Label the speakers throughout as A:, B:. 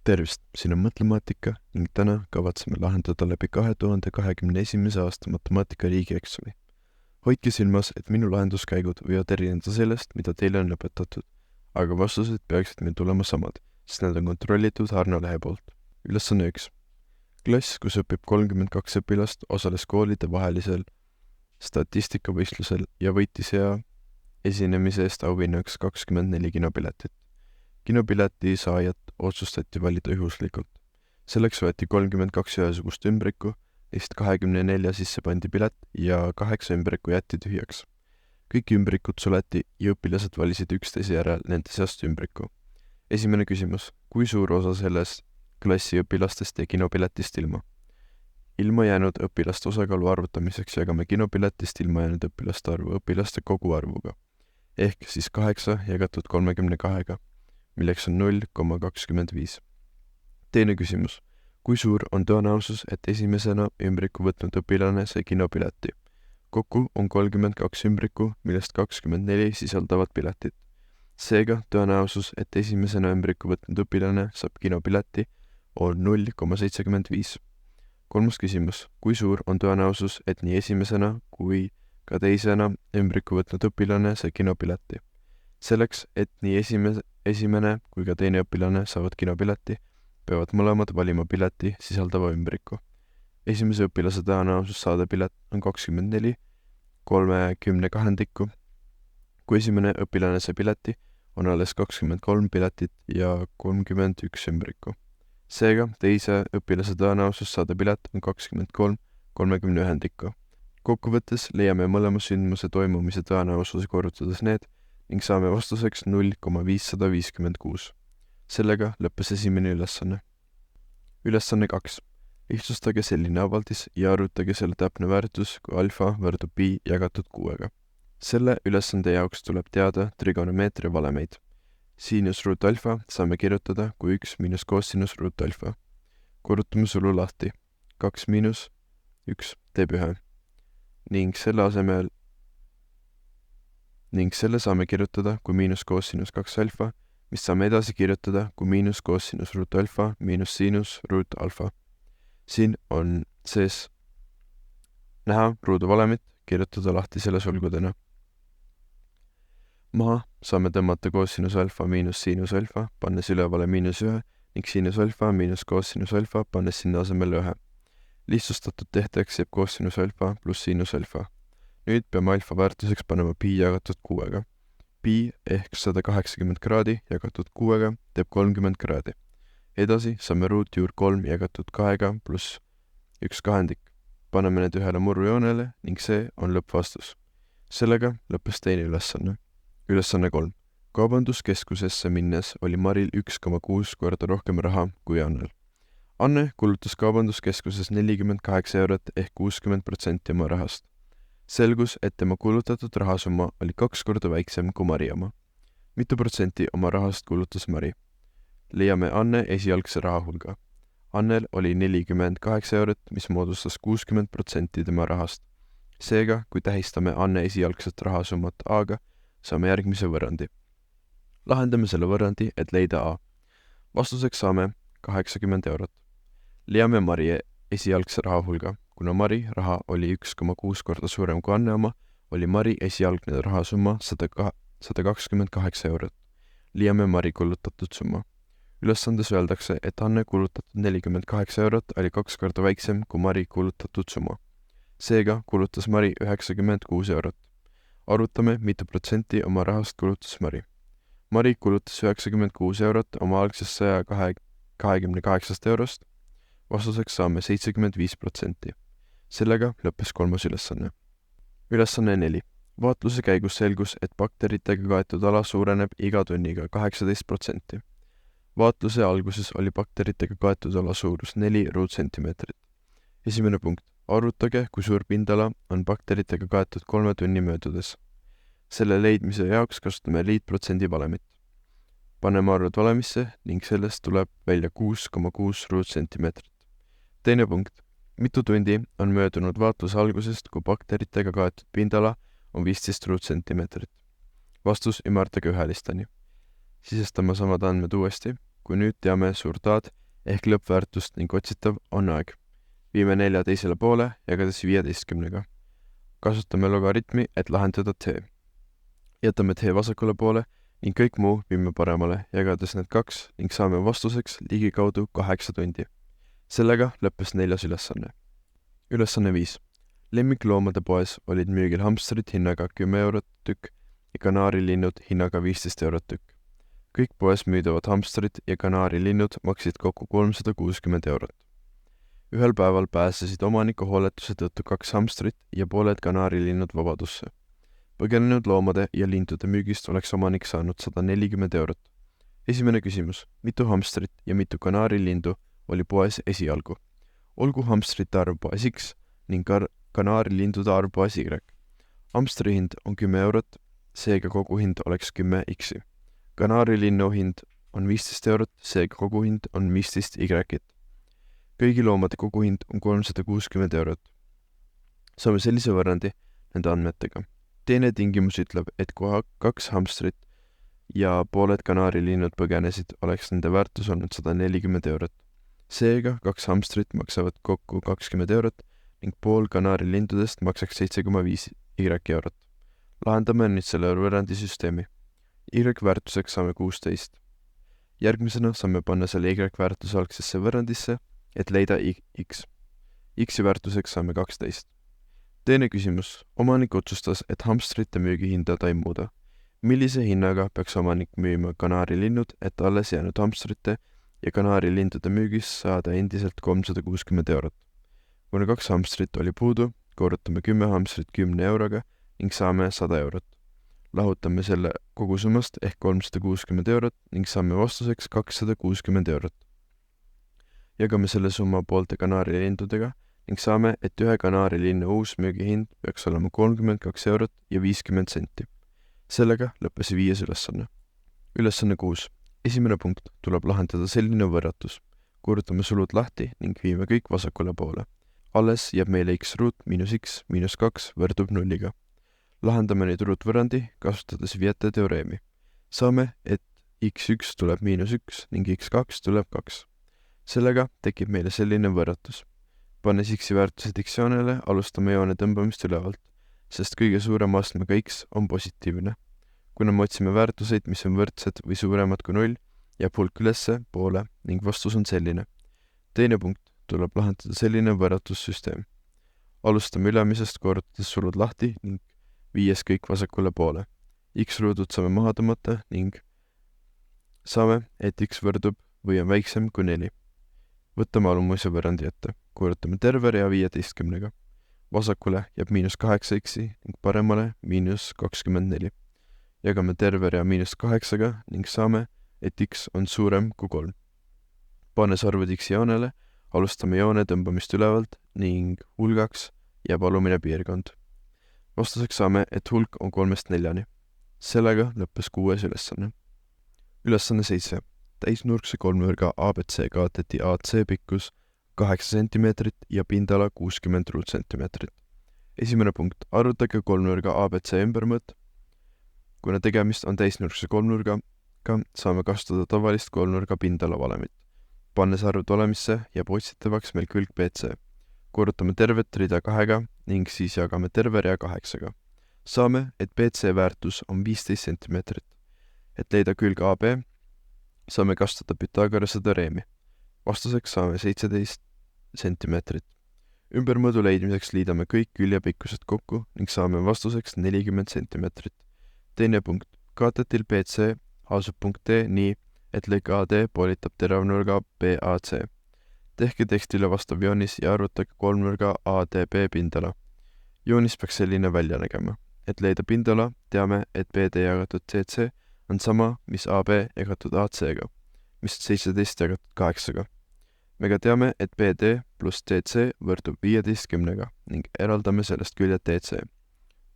A: Tervist, siin on Mõtlemaatika ning täna kavatseme lahendada läbi 2021. aasta matemaatika riigieksami. Hoidke silmas, et minu lahenduskäigud võivad erineda sellest, mida teile on õpetatud, aga vastused peaksid meil tulema samad, sest need on kontrollitud Harno Lehe poolt. Ülesanne 1. Klass, kus õpib 32 õpilast, osales koolide vahelisel statistikavõistlusel ja võitis hea esinemise eest auhinnaks 24 kinopiletit. Kinopileti saajat otsustati valida juhuslikult. Selleks võeti 32 ühesugust ümbriku, neist 24 sisse pandi pilet ja 8 ümbriku jätti tühjaks. Kõik ümbrikud suleti ja õpilased valisid üksteise järel nende seast ümbriku. Esimene küsimus. Kui suur osa sellest klassi õpilastest jäi kinopiletist ilma? Ilma jäänud õpilaste osakaalu arvutamiseks jagame kinopiletist ilma jäänud õpilaste arvu õpilaste koguarvuga, ehk siis 8 jagatud 32-ga. Milleks on 0,25. Teine küsimus. Kui suur on tõenäosus, et esimesena ümbriku võtnud õpilane sai kinopileti? Kokku on 32 ümbriku, millest 24 sisaldavad piletit. Seega tõenäosus, et esimesena ümbriku võtnud õpilane saab kinopileti, on 0,75. Kolmas küsimus. Kui suur on tõenäosus, et nii esimesena kui ka teisena ümbriku võtnud õpilane sai kinopileti? Selleks, et nii esimene kui ka teine õpilane saavad kinopileti, peavad mõlemad valima pileti sisaldava ümbriku. Esimese õpilase tõenäosus saada pilet on 24 32. Kui esimene õpilane sai pileti, on alles 23 piletit ja 31 ümbriku. Seega teise õpilase tõenäosus saada pilet on 23 31. Kokkuvõttes leiame mõlema sündmuse toimumise tõenäosuse korrutades need ning saame vastuseks 0,556. Sellega lõppes esimene ülesanne. Ülesanne 2. Lihtsustage selline avaldis ja arvutage selle täpne väärtus, kui alfa võrdub pi jagatud 6-ga. Selle ülesande jaoks tuleb teada trigonomeetria valemeid. Siinus ruut alfa saame kirjutada kui 1 miinus koosinus ruut alfa. Korrutame sulu lahti. 2 miinus 1 teeb 1. Ning selle saame kirjutada kui miinus koosinus 2 alfa, mis saame edasi kirjutada kui miinus koosinus ruut alfa miinus siinus ruut alfa. Siin on sees näha ruudu valemit, kirjutada lahti selle sulgudena. Maha saame tõmmata koosinus alfa miinus siinus alfa, pannes ülevale miinus 1 ning siinus alfa miinus koosinus alfa, pannes sinna asemele 1. Lihtsustatud tehteks jääb koosinus alfa pluss siinus alfa. Nüüd peame alfa väärtuseks panema pi jagatud 6-ga. Pi ehk 180 kraadi jagatud 6-ga teeb 30 kraadi. Edasi saame ruutjuur 3 jagatud 2-ga pluss 1/2. Paneme need ühele murrujoonele ning see on lõppvastus. Sellega lõppes teine ülesanne. Ülesanne 3. Kaubanduskeskusesse minnes oli Maril 1,6 korda rohkem raha kui Annel. Anne kulutas kaubanduskeskuses 48 eurot ehk 60% oma rahast. Selgus, et tema kulutatud rahasumma oli 2 korda väiksem kui Mari oma. Mitu protsenti oma rahast kulutas Mari? Leiame Anne esialgse raha hulga. Annel oli 48 eurot, mis moodustas 60% tema rahast. Seega, kui tähistame Anne esialgset rahasummat A-ga, saame järgmise võrrandi. Lahendame selle võrrandi, et leida A. Vastuseks saame 80 eurot. Leiame Mari esialgse raha hulga. Kuna Mari raha oli 1,6 korda suurem kui Anne oma, oli Mari esialgne rahasumma 128 eurot. Leiame Mari kulutatud summa. Ülesandes öeldakse, et Anne kulutatud 48 eurot oli 2 korda väiksem kui Mari kulutatud summa. Seega kulutas Mari 96 eurot. Arvutame, mitu protsenti oma rahast kulutas Mari. Mari kulutas 96 eurot oma algsest 128 eurost. Vastuseks saame 75%. Sellega lõppes kolmas ülesanne. Ülesanne 4. Vaatluse käigus selgus, et bakteritega kaetud ala suureneb iga tunniga 18%. Vaatluse alguses oli bakteritega kaetud ala suurus 4 ruutsentimeetrit. Esimene punkt. Arvutage, kui suur pindala on bakteritega kaetud 3 tunni möödudes. Selle leidmise jaoks kasutame liitprotsendi valemit. Paneme arvud valemisse ning sellest tuleb välja 6,6 ruutsentimeetrit. Teine punkt. Mitu tundi on möödunud vaatluse algusest, kui bakteritega kaetud pindala on 15 ruutsentimeetrit. Vastus ümardage ühelisteni. Sisestame samad andmed uuesti. kui nüüd teame suurt A-d ehk lõppväärtust ning otsitav on aeg. Viime 4 teisele poole, jagades 15-ga. Kasutame logaritmi, et lahendada t. Jätame t vasakule poole ning kõik muu viime paremale, jagades need 2 ning saame vastuseks ligikaudu 8 tundi. Sellega lõppes 4. ülesanne. Ülesanne 5. Lemmikloomade poes olid müügil hamstrid hinnaga 10 eurot tükk ja kanaarilinnud hinnaga 15 eurot tükk. Kõik poes müüdavad hamstrid ja kanaarilinnud maksid kokku 360 eurot. Ühel päeval pääsesid omaniku hooletuse tõttu 2 hamstrit ja pooled kanaarilinnud vabadusse. Põgenenud loomade ja lindude müügist oleks omanik saanud 140 eurot. Esimene küsimus, mitu hamstrit ja mitu kanaarilindu oli poes esialgu? Olgu hamstrite arv poes X ning kanaarilindude arv poes Y. Hamstri hind on 10 eurot, seega koguhind oleks 10 X-i. Kanaarilinnu hind on 15 eurot, seega koguhind on 15 Y-it. Kõigi loomade koguhind on 360 eurot. Saame sellise võrrandi nende andmetega. Teine tingimus ütleb, et kui 2 hamstrit ja pooled kanaarilinnud põgenesid, oleks nende väärtus olnud 140 eurot. Seega 2 hamstrit maksavad kokku 20 eurot ning pool kanaarilindudest maksaks 7,5 Y-eurot. Lahendame nüüd selle võrrandisüsteemi. Y-väärtuseks saame 16. Järgmisena saame panna selle Y-väärtuse algsesse võrrandisse, et leida X. X-i väärtuseks saame 12. Teine küsimus. Omanik otsustas, et hamstrite müügihinda ta ei muuda. Millise hinnaga peaks omanik müüma kanaarilinnud, et alles jäänud hamstrite ja kanaarilindude müügis saada endiselt 360 eurot? Kuna 2 hamstrit oli puudu, korrutame 10 hamstrit 10 euroga ning saame 100 eurot. Lahutame selle kogusummast ehk 360 eurot ning saame vastuseks 260 eurot. Jagame selle summa poolte kanaarilindudega ning saame, et ühe kanaarilinnu uus müügihind peaks olema 32 eurot ja 50 senti. Sellega lõppes 5. ülesanne. Ülesanne 6. Esimene punkt tuleb lahendada selline võrratus. Korrutame sulud lahti ning viime kõik vasakule poole. Alles jääb meile x ruut miinus x miinus 2 võrdub 0-ga. Lahendame nüüd ruutvõrrandi, kasutades Viete teoreemi. Saame, et x1 tuleb miinus 1 ning x2 tuleb 2. Sellega tekib meile selline võrratus. Pannes x-i väärtused x-joonele, alustame joone tõmbamist ülevalt, sest kõige suurem astmega x on positiivne. Kuna me otsime väärtuseid, mis on võrdsed või suuremad kui 0, jääb hulk ülesse poole ning vastus on selline. Teine punkt tuleb lahendada selline võrratussüsteem. Alustame ülemisest, korrutades sulud lahti ning viies kõik vasakule poole. X-ruudud saame maha tõmmata ning saame, et x võrdub või on väiksem kui 4. Võtame alumuse võrrandi ette. Korrutame terve rea 15-ga. Vasakule jääb miinus 8 x-i ning paremale miinus 24. Jagame terve rea miinus 8-ga ning saame, et x on suurem kui 3. Pannes arvud x joonele, alustame joone tõmbamist ülevalt ning hulgaks jääb alumine piirkond. Vastuseks saame, et hulk on 3-4. Sellega lõppes 6. ülesanne. Ülesanne 7. Täisnurkse kolmnurga ABC kaotati AC pikkus 8 cm ja pindala 60 ruutcentimeetrit. Esimene punkt. Arvutage kolmnurga ABC ümbermõõt. Kuna tegemist on täisnurkse kolmnurgaga, saame kasutada tavalist kolmnurga pindala valemit. Pannes arvud olemisse jääb otsitavaks meil külg BC. Korrutame tervet rida 2-ga ning siis jagame terve rea 8-ga. Saame, et BC väärtus on 15 cm. Et leida külg AB, saame kasutada Pythagorase teoreemi. Vastuseks saame 17 cm. Ümbermõõdu leidmiseks liidame kõik küljepikkused kokku ning saame vastuseks 40 cm. Teine punkt. Kaatetil BC asub punkt D nii, et lõik AD poolitab teravnurga BAC. Tehke tekstile vastav joonis ja arvutage kolmnurga ADB pindala. Joonis peaks selline välja nägema. Et leida pindala, teame, et BD jagatud CC on sama, mis AB jagatud AC-ga, mis 17 jagatud 8-ga. Me ka teame, et BD pluss DC võrdub 15-ga ning eraldame sellest külje DC.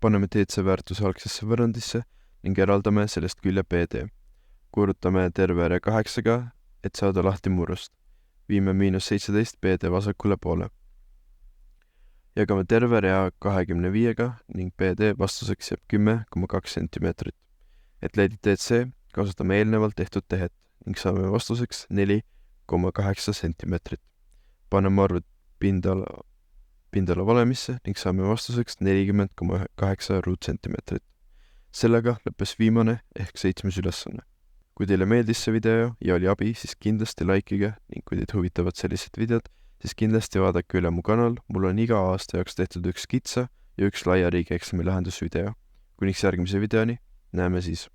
A: Paneme DC väärtuse algsesse võrrandisse ning eraldame sellest külje BD. Korrutame terve rea 8-ga, et saada lahti murrust. Viime miinus 17 BD vasakule poole. Jagame terve rea 25-ga ning BD vastuseks jääb 10,2 cm. Et leida DC, kasutame eelnevalt tehtud tehet ning saame vastuseks 4,8 sentimeetrit. Paneme arvud pindala valemisse ning saame vastuseks 40,8 ruutsentimeetrit. Sellega lõppes viimane ehk 7. ülesanne. Kui teile meeldis see video ja oli abi, siis kindlasti likeige ning kui teid huvitavad sellised videod, siis kindlasti vaadake üle mu kanal, mul on iga aasta jaoks tehtud üks kitsa ja üks laia riigieksami lahendusvideo. Kuniks järgmise videoni, näeme siis!